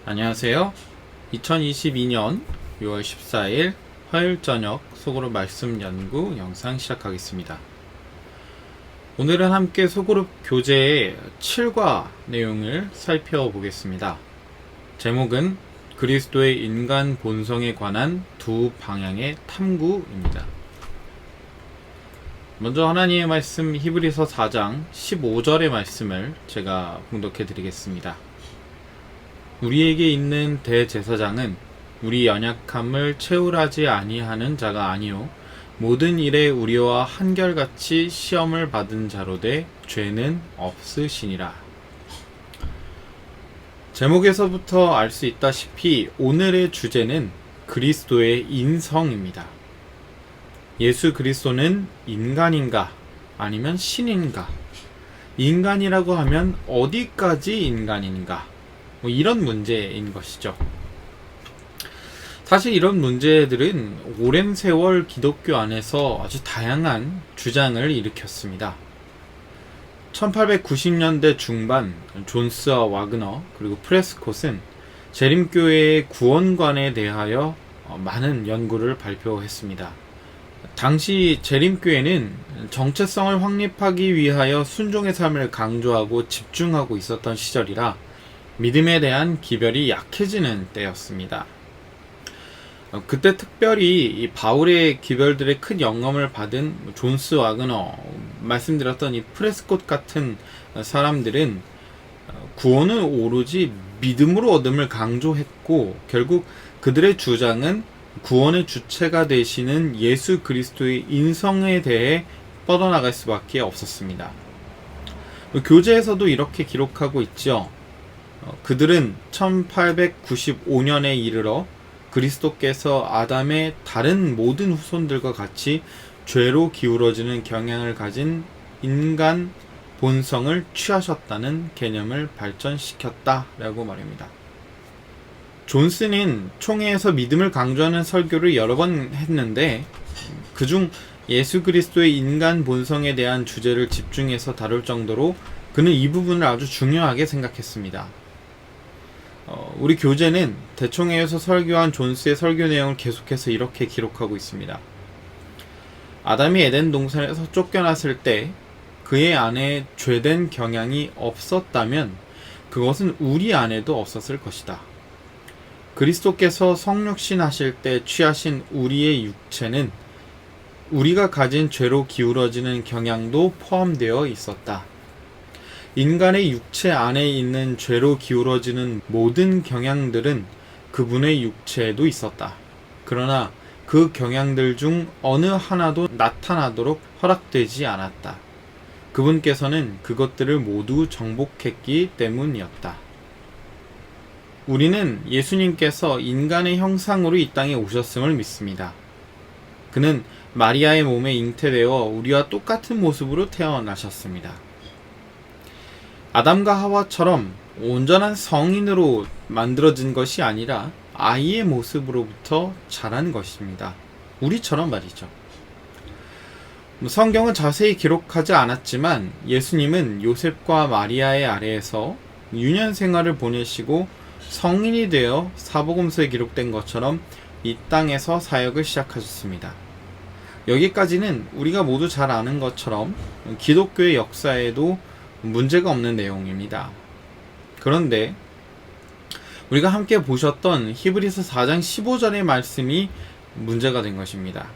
안녕하세요. 2022년 6월 14일 화요일 저녁 소그룹 말씀 연구 영상 시작하겠습니다. 오늘은 함께 소그룹 교재의 7과 내용을 살펴보겠습니다. 제목은 그리스도의 인간 본성에 관한 두 방향의 탐구입니다. 먼저 하나님의 말씀 히브리서 4장 15절의 말씀을 제가 봉독해 드리겠습니다. 우리에게 있는 대제사장은 우리 연약함을 채울하지 아니하는 자가 아니요 모든 일에 우리와 한결같이 시험을 받은 자로 돼 죄는 없으시니라. 제목에서부터 알 수 있다시피 오늘의 주제는 그리스도의 인성입니다. 예수 그리스도는 인간인가 아니면 신인가? 인간이라고 하면 어디까지 인간인가? 이런 문제인 것이죠. 사실 이런 문제들은 오랜 세월 기독교 안에서 아주 다양한 주장을 일으켰습니다. 1890년대 중반 존스와 와그너 그리고 프레스콧은 재림교회의 구원관에 대하여 많은 연구를 발표했습니다. 당시 재림교회는 정체성을 확립하기 위하여 순종의 삶을 강조하고 집중하고 있었던 시절이라 믿음에 대한 기별이 약해지는 때였습니다. 그때 특별히 이 바울의 기별들의 큰 영감을 받은 존스 와그너, 말씀드렸던 이 프레스콧 같은 사람들은 구원은 오로지 믿음으로 얻음을 강조했고, 결국 그들의 주장은 구원의 주체가 되시는 예수 그리스도의 인성에 대해 뻗어나갈 수밖에 없었습니다. 교재에서도 이렇게 기록하고 있죠. 그들은 1895년에 이르러 그리스도께서 아담의 다른 모든 후손들과 같이 죄로 기울어지는 경향을 가진 인간 본성을 취하셨다는 개념을 발전시켰다라고 말합니다. 존스는 총회에서 믿음을 강조하는 설교를 여러 번 했는데 그중 예수 그리스도의 인간 본성에 대한 주제를 집중해서 다룰 정도로 그는 이 부분을 아주 중요하게 생각했습니다. 우리 교재는 대총회에서 설교한 존스의 설교 내용을 계속해서 이렇게 기록하고 있습니다. 아담이 에덴 동산에서 쫓겨났을 때 그의 안에 죄된 경향이 없었다면 그것은 우리 안에도 없었을 것이다. 그리스도께서 성육신 하실 때 취하신 우리의 육체는 우리가 가진 죄로 기울어지는 경향도 포함되어 있었다. 인간의 육체 안에 있는 죄로 기울어지는 모든 경향들은 그분의 육체에도 있었다. 그러나 그 경향들 중 어느 하나도 나타나도록 허락되지 않았다. 그분께서는 그것들을 모두 정복했기 때문이었다. 우리는 예수님께서 인간의 형상으로 이 땅에 오셨음을 믿습니다. 그는 마리아의 몸에 잉태되어 우리와 똑같은 모습으로 태어나셨습니다. 아담과 하와처럼 온전한 성인으로 만들어진 것이 아니라 아이의 모습으로부터 자란 것입니다. 우리처럼 말이죠. 성경은 자세히 기록하지 않았지만 예수님은 요셉과 마리아의 아래에서 유년 생활을 보내시고 성인이 되어 사복음서에 기록된 것처럼 이 땅에서 사역을 시작하셨습니다. 여기까지는 우리가 모두 잘 아는 것처럼 기독교의 역사에도 문제가 없는 내용입니다. 그런데 우리가 함께 보셨던 히브리서 4장 15절의 말씀이 문제가 된 것입니다.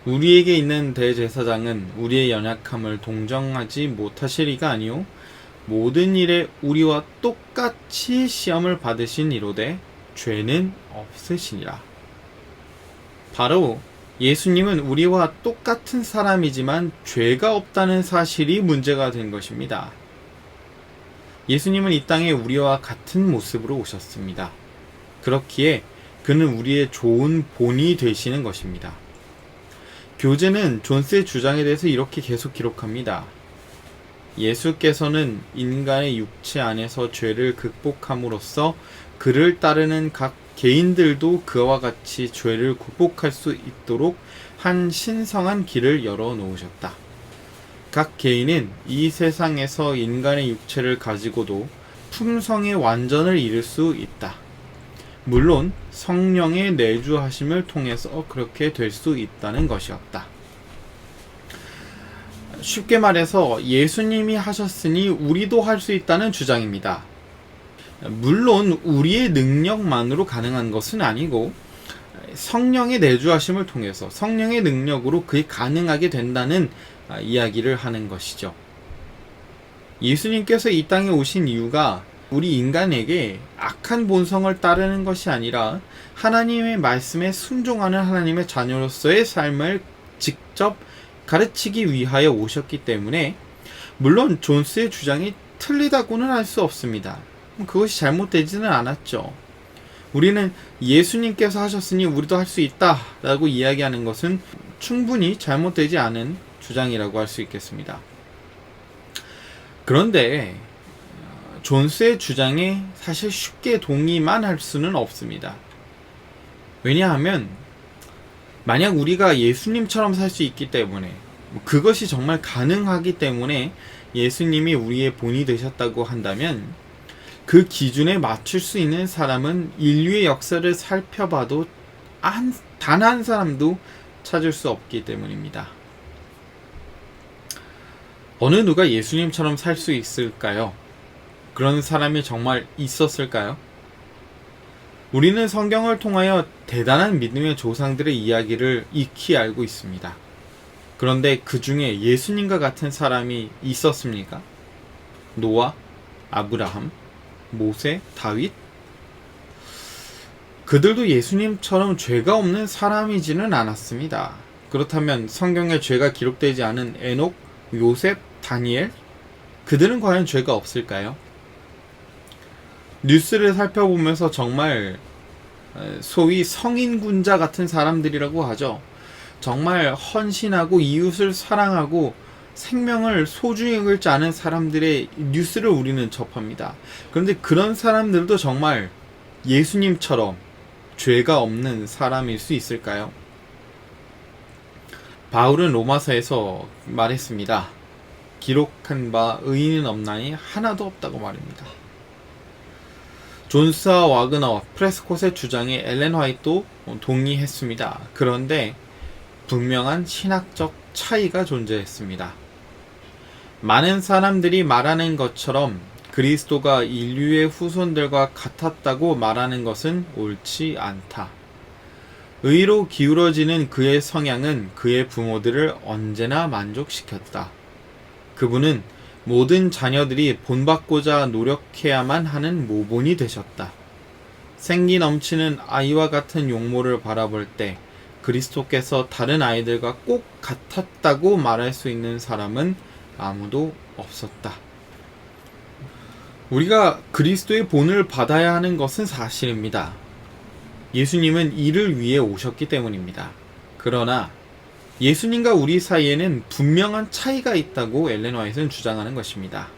우리에게 있는 대제사장은 우리의 연약함을 동정하지 못하시리가 아니요 모든 일에 우리와 똑같이 시험을 받으신 이로되 죄는 없으시니라. 바로 예수님은 우리와 똑같은 사람이지만 죄가 없다는 사실이 문제가 된 것입니다. 예수님은 이 땅에 우리와 같은 모습으로 오셨습니다. 그렇기에 그는 우리의 좋은 본이 되시는 것입니다. 교재는 존스의 주장에 대해서 이렇게 계속 기록합니다. 예수께서는 인간의 육체 안에서 죄를 극복함으로써 그를 따르는 각 개인들도 그와 같이 죄를 극복할 수 있도록 한 신성한 길을 열어 놓으셨다. 각 개인은 이 세상에서 인간의 육체를 가지고도 품성의 완전을 이룰 수 있다. 물론 성령의 내주하심을 통해서 그렇게 될 수 있다는 것이었다. 쉽게 말해서 예수님이 하셨으니 우리도 할 수 있다는 주장입니다. 물론 우리의 능력만으로 가능한 것은 아니고 성령의 내주하심을 통해서 성령의 능력으로 그게 가능하게 된다는 이야기를 하는 것이죠. 예수님께서 이 땅에 오신 이유가 우리 인간에게 악한 본성을 따르는 것이 아니라 하나님의 말씀에 순종하는 하나님의 자녀로서의 삶을 직접 가르치기 위하여 오셨기 때문에, 물론 존스의 주장이 틀리다고는 할 수 없습니다. 그것이 잘못되지는 않았죠. 우리는 예수님께서 하셨으니 우리도 할 수 있다 라고 이야기하는 것은 충분히 잘못되지 않은 주장이라고 할 수 있겠습니다. 그런데 존스의 주장에 사실 쉽게 동의만 할 수는 없습니다. 왜냐하면 만약 우리가 예수님처럼 살 수 있기 때문에, 그것이 정말 가능하기 때문에 예수님이 우리의 본이 되셨다고 한다면, 그 기준에 맞출 수 있는 사람은 인류의 역사를 살펴봐도 단 한 사람도 찾을 수 없기 때문입니다. 어느 누가 예수님처럼 살 수 있을까요? 그런 사람이 정말 있었을까요? 우리는 성경을 통하여 대단한 믿음의 조상들의 이야기를 익히 알고 있습니다. 그런데 그 중에 예수님과 같은 사람이 있었습니까? 노아, 아브라함, 모세, 다윗? 그들도 예수님처럼 죄가 없는 사람이지는 않았습니다. 그렇다면 성경에 죄가 기록되지 않은 에녹, 요셉, 다니엘? 그들은 과연 죄가 없을까요? 뉴스를 살펴보면서 정말 소위 성인군자 같은 사람들이라고 하죠. 정말 헌신하고 이웃을 사랑하고 생명을 소중히 여기지 않은 사람들의 뉴스를 우리는 접합니다. 그런데 그런 사람들도 정말 예수님처럼 죄가 없는 사람일 수 있을까요? 바울은 로마서에서 말했습니다. 기록한 바 의인은 없나니 하나도 없다고 말입니다. 존스와 와그너와 프레스콧의 주장에 엘렌 화이트도 동의했습니다. 그런데 분명한 신학적 차이가 존재했습니다. 많은 사람들이 말하는 것처럼 그리스도가 인류의 후손들과 같았다고 말하는 것은 옳지 않다. 의로 기울어지는 그의 성향은 그의 부모들을 언제나 만족시켰다. 그분은 모든 자녀들이 본받고자 노력해야만 하는 모본이 되셨다. 생기 넘치는 아이와 같은 용모를 바라볼 때 그리스도께서 다른 아이들과 꼭 같았다고 말할 수 있는 사람은 아무도 없었다. 우리가 그리스도의 본을 받아야 하는 것은 사실입니다. 예수님은 이를 위해 오셨기 때문입니다. 그러나 예수님과 우리 사이에는 분명한 차이가 있다고 엘렌 화이트는 주장하는 것입니다.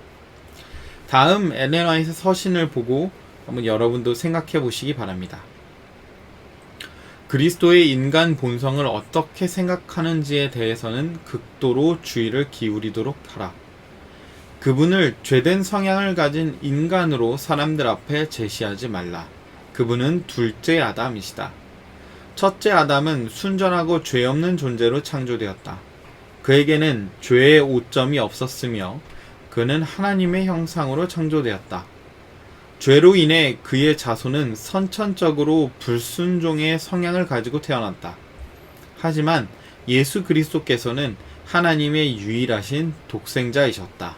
다음 엘렌 화이트 서신을 보고 한번 여러분도 생각해 보시기 바랍니다. 그리스도의 인간 본성을 어떻게 생각하는지에 대해서는 극도로 주의를 기울이도록 하라. 그분을 죄된 성향을 가진 인간으로 사람들 앞에 제시하지 말라. 그분은 둘째 아담이시다. 첫째 아담은 순전하고 죄 없는 존재로 창조되었다. 그에게는 죄의 오점이 없었으며 그는 하나님의 형상으로 창조되었다. 죄로 인해 그의 자손은 선천적으로 불순종의 성향을 가지고 태어났다. 하지만 예수 그리스도께서는 하나님의 유일하신 독생자이셨다.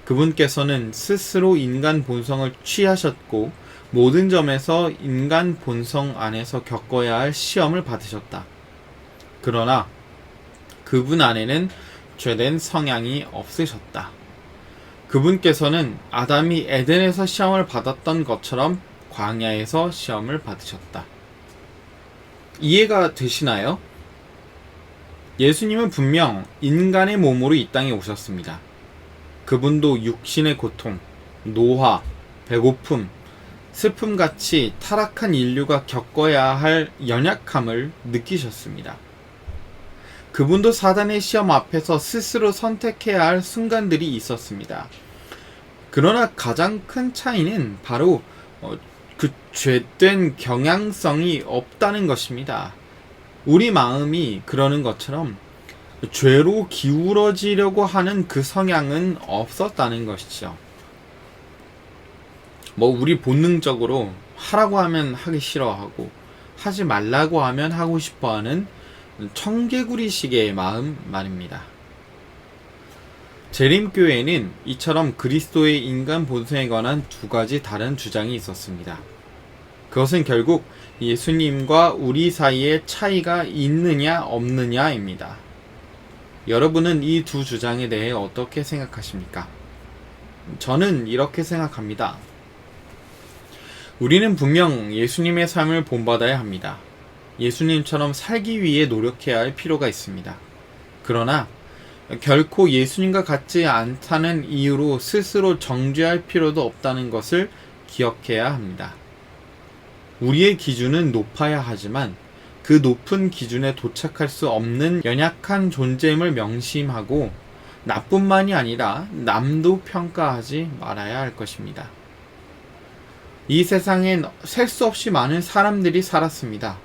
그분께서는 스스로 인간 본성을 취하셨고 모든 점에서 인간 본성 안에서 겪어야 할 시험을 받으셨다. 그러나 그분 안에는 죄된 성향이 없으셨다. 그분께서는 아담이 에덴에서 시험을 받았던 것처럼 광야에서 시험을 받으셨다. 이해가 되시나요? 예수님은 분명 인간의 몸으로 이 땅에 오셨습니다. 그분도 육신의 고통, 노화, 배고픔, 슬픔같이 타락한 인류가 겪어야 할 연약함을 느끼셨습니다. 그분도 사단의 시험 앞에서 스스로 선택해야 할 순간들이 있었습니다. 그러나 가장 큰 차이는 바로 그 죄된 경향성이 없다는 것입니다. 우리 마음이 그러는 것처럼 죄로 기울어지려고 하는 그 성향은 없었다는 것이죠. 우리 본능적으로 하라고 하면 하기 싫어하고 하지 말라고 하면 하고 싶어하는 청개구리식의 마음 말입니다. 재림교회에는 이처럼 그리스도의 인간 본성에 관한 두 가지 다른 주장이 있었습니다. 그것은 결국 예수님과 우리 사이에 차이가 있느냐 없느냐입니다. 여러분은 이 두 주장에 대해 어떻게 생각하십니까? 저는 이렇게 생각합니다. 우리는 분명 예수님의 삶을 본받아야 합니다. 예수님처럼 살기 위해 노력해야 할 필요가 있습니다. 그러나 결코 예수님과 같지 않다는 이유로 스스로 정죄할 필요도 없다는 것을 기억해야 합니다. 우리의 기준은 높아야 하지만 그 높은 기준에 도착할 수 없는 연약한 존재임을 명심하고 나뿐만이 아니라 남도 평가하지 말아야 할 것입니다. 이 세상엔 셀 수 없이 많은 사람들이 살았습니다.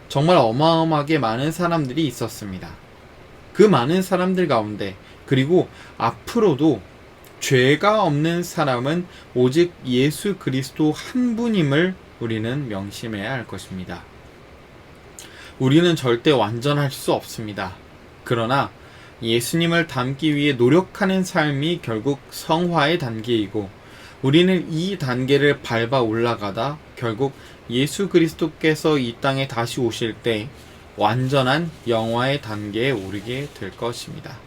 정말 어마어마하게 많은 사람들이 있었습니다. 그 많은 사람들 가운데 그리고 앞으로도 죄가 없는 사람은 오직 예수 그리스도 한 분임을 우리는 명심해야 할 것입니다. 우리는 절대 완전할 수 없습니다. 그러나 예수님을 닮기 위해 노력하는 삶이 결국 성화의 단계이고 우리는 이 단계를 밟아 올라가다 결국 예수 그리스도께서 이 땅에 다시 오실 때 완전한 영화의 단계에 오르게 될 것입니다.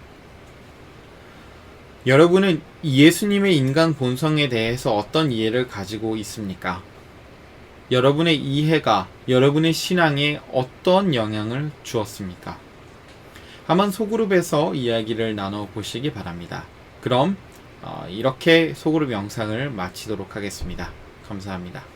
여러분은 예수님의 인간 본성에 대해서 어떤 이해를 가지고 있습니까? 여러분의 이해가 여러분의 신앙에 어떤 영향을 주었습니까? 한번 소그룹에서 이야기를 나눠보시기 바랍니다. 그럼 이렇게 소그룹 영상을 마치도록 하겠습니다. 감사합니다.